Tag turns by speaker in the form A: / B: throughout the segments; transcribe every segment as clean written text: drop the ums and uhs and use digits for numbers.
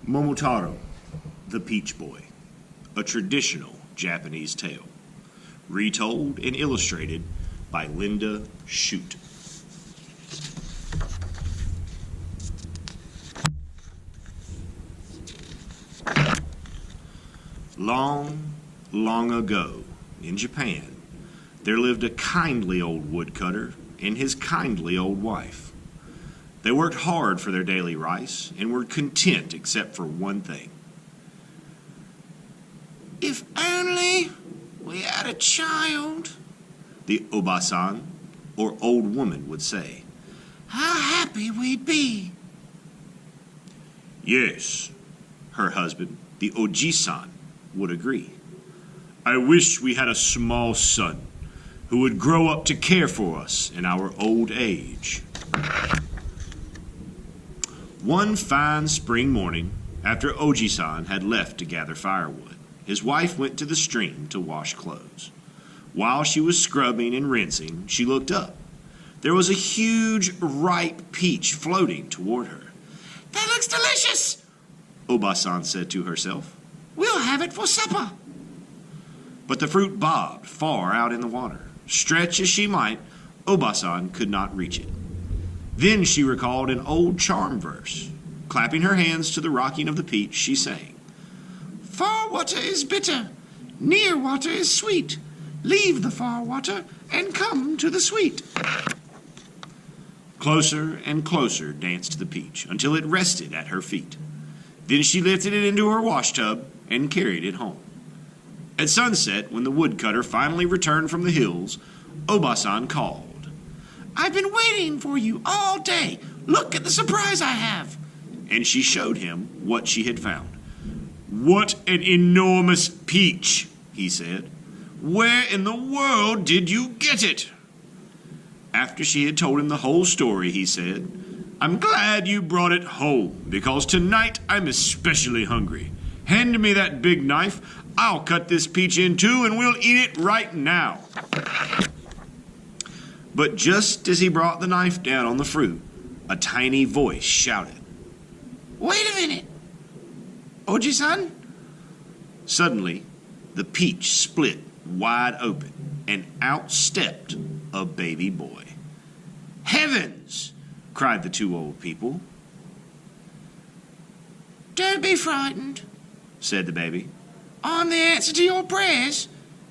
A: Momotaro The Peach Boy, a traditional Japanese tale, retold and illustrated by Linda Shute. Long, long ago, in Japan, there lived a kindly old woodcutter and his kindly old wife. They worked hard for their daily rice and were content except for one thing. "If only we had a child," the obasan, or old woman, would say. "How happy we'd be." "Yes," her husband, the ojisan, would agree. "I wish we had a small son who would grow up to care for us in our old age." One fine spring morning, after Oji-san had left to gather firewood, his wife went to the stream to wash clothes. While she was scrubbing and rinsing, she looked up. There was a huge, ripe peach floating toward her. "That looks delicious," Oba-san said to herself. "We'll have it for supper." But the fruit bobbed far out in the water. Stretch as she might, Oba-san could not reach it. Then she recalled an old charm verse. Clapping her hands to the rocking of the peach, she sang, "Far water is bitter, near water is sweet. Leave the far water and come to the sweet." Closer and closer danced the peach until it rested at her feet. Then she lifted it into her wash tub and carried it home. At sunset, when the woodcutter finally returned from the hills, Oba-san called, "I've been waiting for you all day. Look at the surprise I have." And she showed him what she had found. "What an enormous peach," he said. "Where in the world did you get it?" After she had told him the whole story, he said, "I'm glad you brought it home, because tonight I'm especially hungry. Hand me that big knife. I'll cut this peach in two and we'll eat it right now." But just as he brought the knife down on the fruit, a tiny voice shouted, "Wait a minute, Oji-san." Suddenly, the peach split wide open, and out stepped a baby boy. "Heavens!" cried the two old people. "Don't be frightened," said the baby. "I'm the answer to your prayers,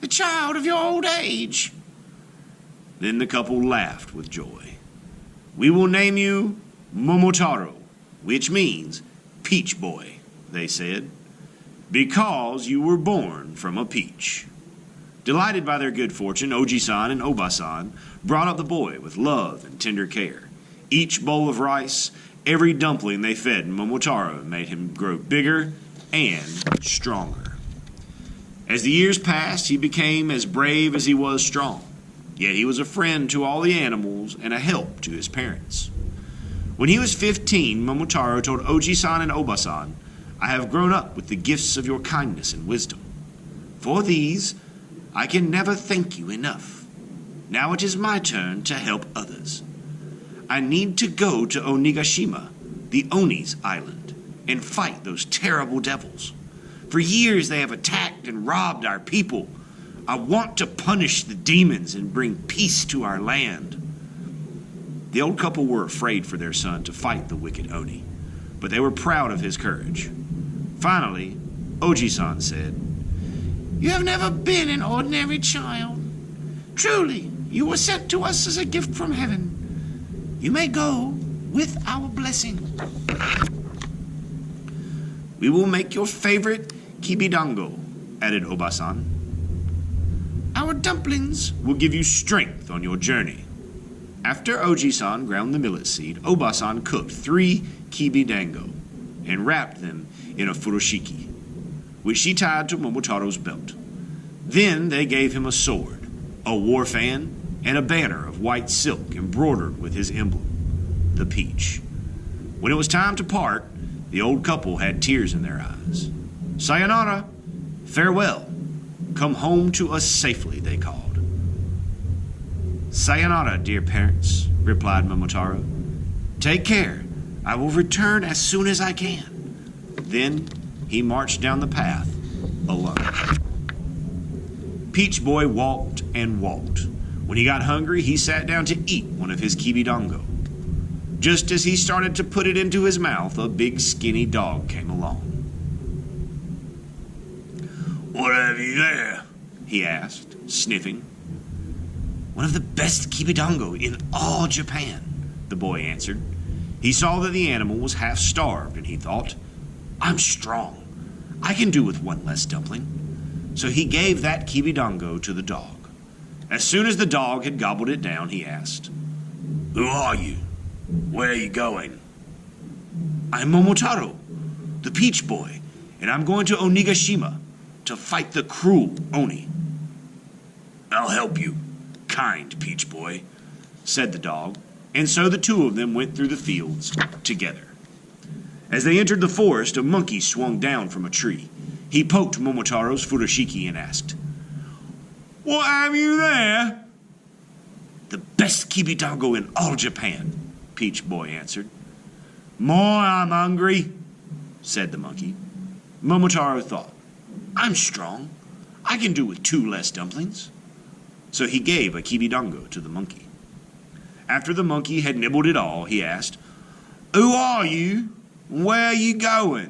A: the child of your old age." Then the couple laughed with joy. "We will name you Momotaro, which means Peach Boy," they said, "because you were born from a peach." Delighted by their good fortune, Oji-san and Oba-san brought up the boy with love and tender care. Each bowl of rice, every dumpling they fed Momotaro made him grow bigger and stronger. As the years passed, he became as brave as he was strong. Yet he was a friend to all the animals and a help to his parents. When he was 15, Momotaro told Oji-san and Oba-san, "I have grown up with the gifts of your kindness and wisdom. For these, I can never thank you enough. Now it is my turn to help others. I need to go to Onigashima, the Oni's island, and fight those terrible devils. For years they have attacked and robbed our people. I want to punish the demons and bring peace to our land." The old couple were afraid for their son to fight the wicked Oni, but they were proud of his courage. Finally, Oji-san said, "You have never been an ordinary child. Truly, you were sent to us as a gift from heaven. You may go with our blessing." "We will make your favorite kibidango," added Oba-san. "Our dumplings will give you strength on your journey." After Oji-san ground the millet seed, Oba-san cooked 3 kibidango and wrapped them in a furoshiki, which she tied to Momotaro's belt. Then they gave him a sword, a war fan, and a banner of white silk embroidered with his emblem, the peach. When it was time to part, the old couple had tears in their eyes. "Sayonara, farewell. Come home to us safely," they called. "Sayonara, dear parents," replied Momotaro. "Take care. I will return as soon as I can." Then he marched down the path alone. Peach Boy walked and walked. When he got hungry, he sat down to eat one of his kibidongo. Just as he started to put it into his mouth, a big skinny dog came along. "What have you there?" he asked, sniffing. "One of the best kibidongo in all Japan," the boy answered. He saw that the animal was half starved, and he thought, "I'm strong. I can do with one less dumpling." So he gave that kibidongo to the dog. As soon as the dog had gobbled it down, he asked, "Who are you? Where are you going?" "I'm Momotaro, the Peach Boy, and I'm going to Onigashima to fight the cruel Oni." "I'll help you, kind Peach Boy," said the dog, and so the two of them went through the fields together. As they entered the forest, a monkey swung down from a tree. He poked Momotaro's furoshiki and asked, "What have you there?" "The best kibidongo in all Japan," Peach Boy answered. "More, I'm hungry," said the monkey. Momotaro thought, "I'm strong. I can do with 2 less dumplings." So he gave a kibidongo to the monkey. After the monkey had nibbled it all, he asked, "Who are you? Where are you going?"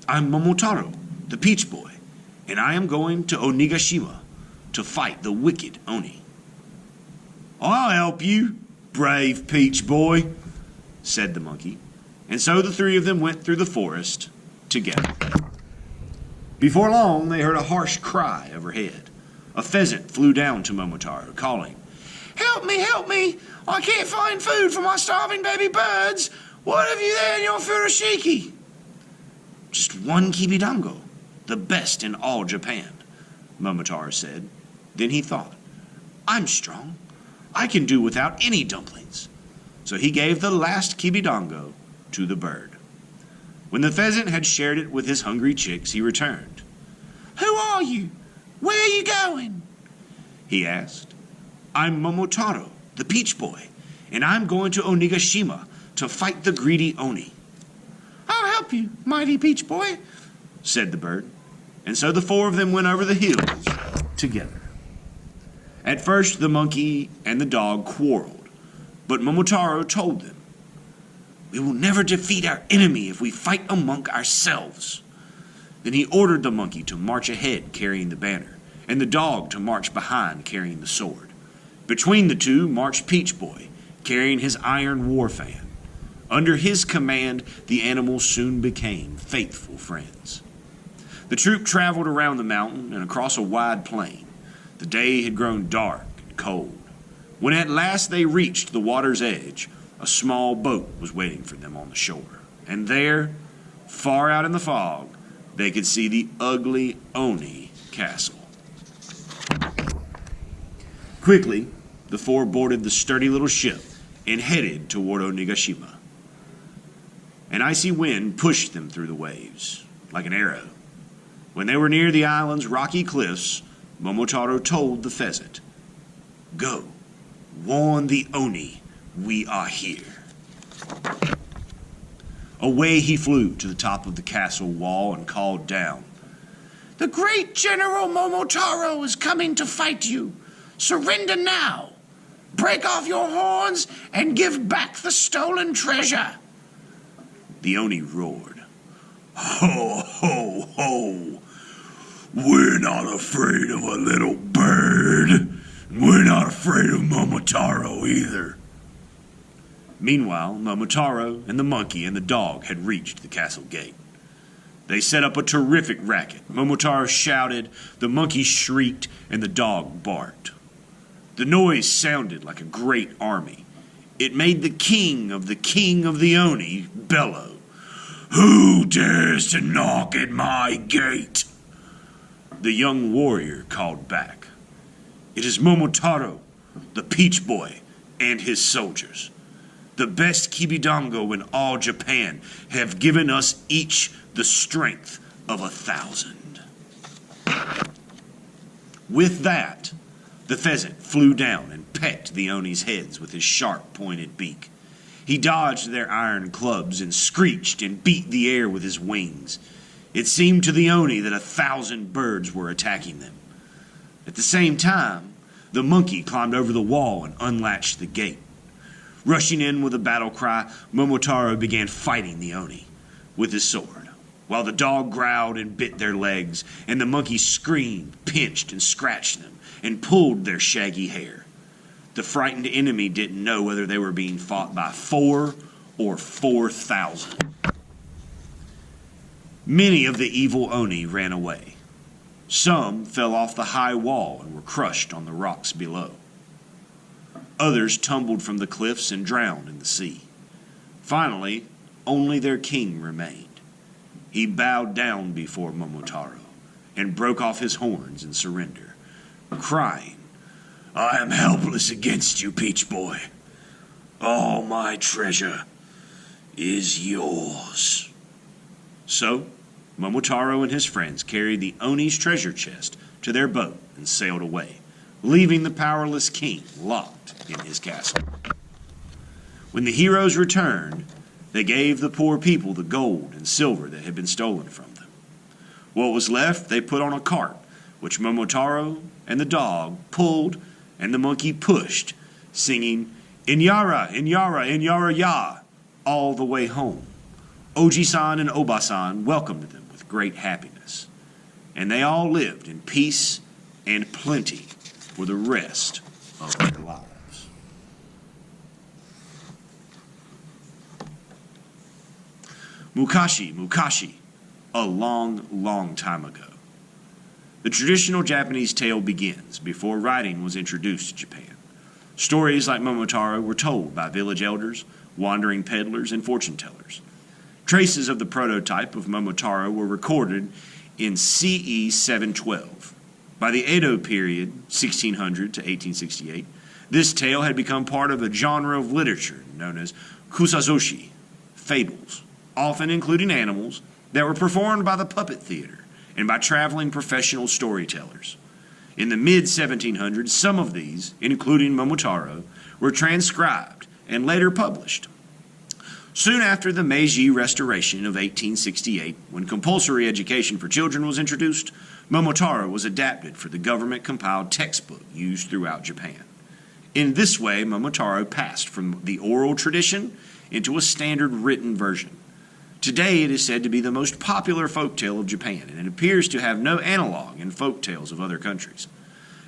A: "I'm Momotaro, the Peach Boy, and I am going to Onigashima to fight the wicked Oni." "I'll help you, brave Peach Boy," said the monkey, and so the three of them went through the forest together. Before long, they heard a harsh cry overhead. A pheasant flew down to Momotaro, calling, "Help me, help me! I can't find food for my starving baby birds. What have you there in your furoshiki?" "Just 1 kibidongo, the best in all Japan," Momotaro said. Then he thought, "I'm strong. I can do without any dumplings." So he gave the last kibidongo to the bird. When the pheasant had shared it with his hungry chicks, he returned. "Who are you? Where are you going?" he asked. "I'm Momotaro, the Peach Boy, and I'm going to Onigashima to fight the greedy Oni." "I'll help you, mighty Peach Boy," said the bird. And so the 4 of them went over the hills together. At first, the monkey and the dog quarreled, but Momotaro told them, "We will never defeat our enemy if we fight among ourselves." Then he ordered the monkey to march ahead carrying the banner, and the dog to march behind carrying the sword. Between the two marched Peach Boy, carrying his iron war fan. Under his command, the animals soon became faithful friends. The troop traveled around the mountain and across a wide plain. The day had grown dark and cold. When at last they reached the water's edge, a small boat was waiting for them on the shore. And there, far out in the fog, they could see the ugly Oni castle. Quickly, the 4 boarded the sturdy little ship and headed toward Onigashima. An icy wind pushed them through the waves, like an arrow. When they were near the island's rocky cliffs, Momotaro told the pheasant, "Go, warn the Oni we are here." Away he flew to the top of the castle wall and called down, "The great General Momotaro is coming to fight you. Surrender now. Break off your horns and give back the stolen treasure." The Oni roared, "Ho, ho, ho! We're not afraid of a little bird. We're not afraid of Momotaro either." Meanwhile, Momotaro and the monkey and the dog had reached the castle gate. They set up a terrific racket. Momotaro shouted, the monkey shrieked, and the dog barked. The noise sounded like a great army. It made the king of the Oni bellow, "Who dares to knock at my gate?" The young warrior called back, "It is Momotaro, the Peach Boy, and his soldiers. The best kibidongo in all Japan have given us each the strength of 1,000. With that, the pheasant flew down and pecked the Oni's heads with his sharp-pointed beak. He dodged their iron clubs and screeched and beat the air with his wings. It seemed to the Oni that 1,000 birds were attacking them. At the same time, the monkey climbed over the wall and unlatched the gate. Rushing in with a battle cry, Momotaro began fighting the Oni with his sword, while the dog growled and bit their legs, and the monkey screamed, pinched, and scratched them, and pulled their shaggy hair. The frightened enemy didn't know whether they were being fought by 4 or 4,000. Many of the evil Oni ran away. Some fell off the high wall and were crushed on the rocks below. Others tumbled from the cliffs and drowned in the sea. Finally, only their king remained. He bowed down before Momotaro and broke off his horns in surrender, crying, "I am helpless against you, Peach Boy. All my treasure is yours." So, Momotaro and his friends carried the Oni's treasure chest to their boat and sailed away, leaving the powerless king locked in his castle. When the heroes returned, they gave the poor people the gold and silver that had been stolen from them. What was left they put on a cart, which Momotaro and the dog pulled and the monkey pushed, singing, "Inyara, Inyara, Inyara ya," all the way home. Oji-san and Oba-san welcomed them with great happiness, and they all lived in peace and plenty for the rest of their lives. Mukashi, Mukashi, a long, long time ago. The traditional Japanese tale begins before writing was introduced to Japan. Stories like Momotaro were told by village elders, wandering peddlers, and fortune tellers. Traces of the prototype of Momotaro were recorded in CE 712. By the Edo period, 1600 to 1868, this tale had become part of a genre of literature known as kusazoshi, fables, often including animals, that were performed by the puppet theater and by traveling professional storytellers. In the mid-1700s, some of these, including Momotaro, were transcribed and later published. Soon after the Meiji Restoration of 1868, when compulsory education for children was introduced, Momotaro was adapted for the government-compiled textbook used throughout Japan. In this way, Momotaro passed from the oral tradition into a standard written version. Today, it is said to be the most popular folktale of Japan, and it appears to have no analog in folktales of other countries.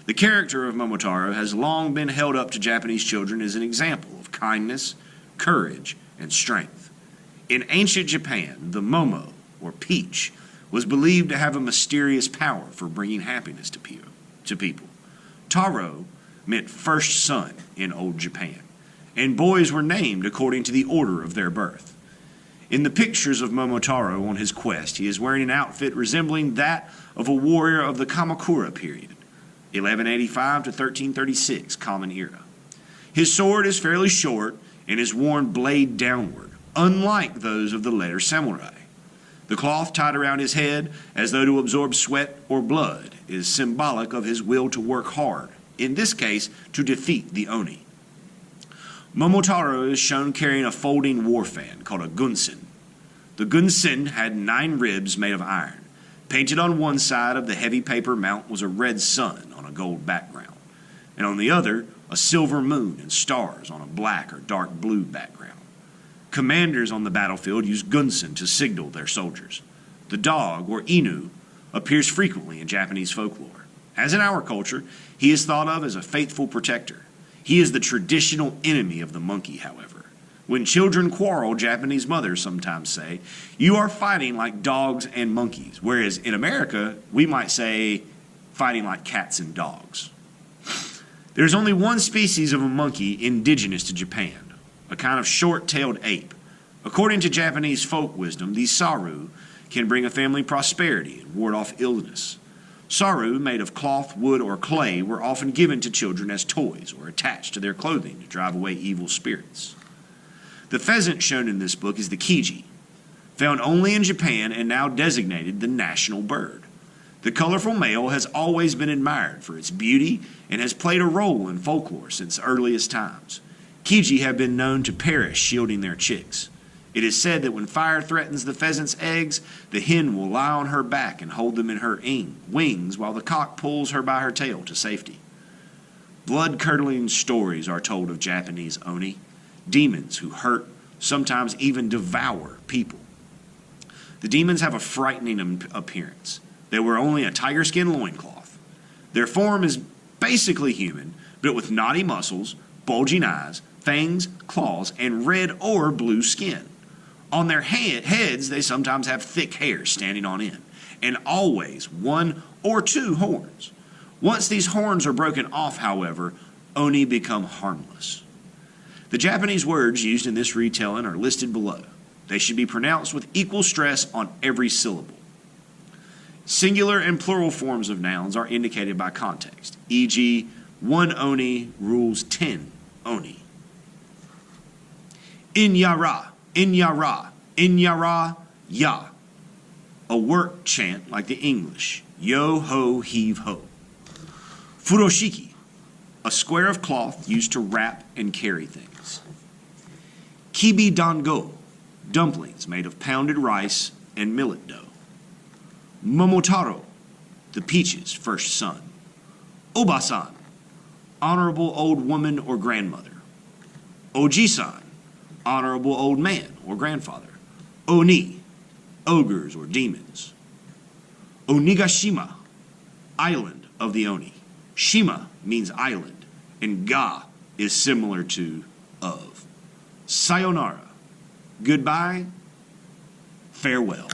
A: The character of Momotaro has long been held up to Japanese children as an example of kindness, courage, and strength. In ancient Japan, the Momo, or peach, was believed to have a mysterious power for bringing happiness to people. Taro meant first son in old Japan, and boys were named according to the order of their birth. In the pictures of Momotaro on his quest, he is wearing an outfit resembling that of a warrior of the Kamakura period, 1185 to 1336 Common Era. His sword is fairly short and is worn blade downward, unlike those of the later samurai. The cloth tied around his head, as though to absorb sweat or blood, is symbolic of his will to work hard, in this case, to defeat the Oni. Momotaro is shown carrying a folding war fan called a gunsen. The gunsen had 9 ribs made of iron. Painted on one side of the heavy paper mount was a red sun on a gold background, and on the other, a silver moon and stars on a black or dark blue background. Commanders on the battlefield use gunsen to signal their soldiers. The dog, or inu, appears frequently in Japanese folklore. As in our culture, he is thought of as a faithful protector. He is the traditional enemy of the monkey, however. When children quarrel, Japanese mothers sometimes say, "You are fighting like dogs and monkeys," whereas in America, we might say, "fighting like cats and dogs." There's only one species of a monkey indigenous to Japan, a kind of short-tailed ape. According to Japanese folk wisdom, these saru can bring a family prosperity and ward off illness. Saru, made of cloth, wood, or clay, were often given to children as toys or attached to their clothing to drive away evil spirits. The pheasant shown in this book is the kiji, found only in Japan and now designated the national bird. The colorful male has always been admired for its beauty and has played a role in folklore since earliest times. Kiji have been known to perish shielding their chicks. It is said that when fire threatens the pheasant's eggs, the hen will lie on her back and hold them in her wings while the cock pulls her by her tail to safety. Blood-curdling stories are told of Japanese oni, demons who hurt, sometimes even devour people. The demons have a frightening appearance. They wear only a tiger skin loincloth. Their form is basically human, but with knotty muscles, bulging eyes, fangs, claws, and red or blue skin. On their heads, they sometimes have thick hair standing on end, and always 1 or 2 horns. Once these horns are broken off, however, oni become harmless. The Japanese words used in this retelling are listed below. They should be pronounced with equal stress on every syllable. Singular and plural forms of nouns are indicated by context, e.g., 1 oni rules 10 oni. Inyara, inyara, inyara, ya. A work chant like the English, yo ho heave ho. Furoshiki, a square of cloth used to wrap and carry things. Kibi dango, dumplings made of pounded rice and millet dough. Momotaro, the peach's first son. Obasan, honorable old woman or grandmother. Oji-san, honorable old man or grandfather. Oni, ogres or demons. Onigashima, island of the Oni. Shima means island, and ga is similar to of. Sayonara, goodbye, farewell.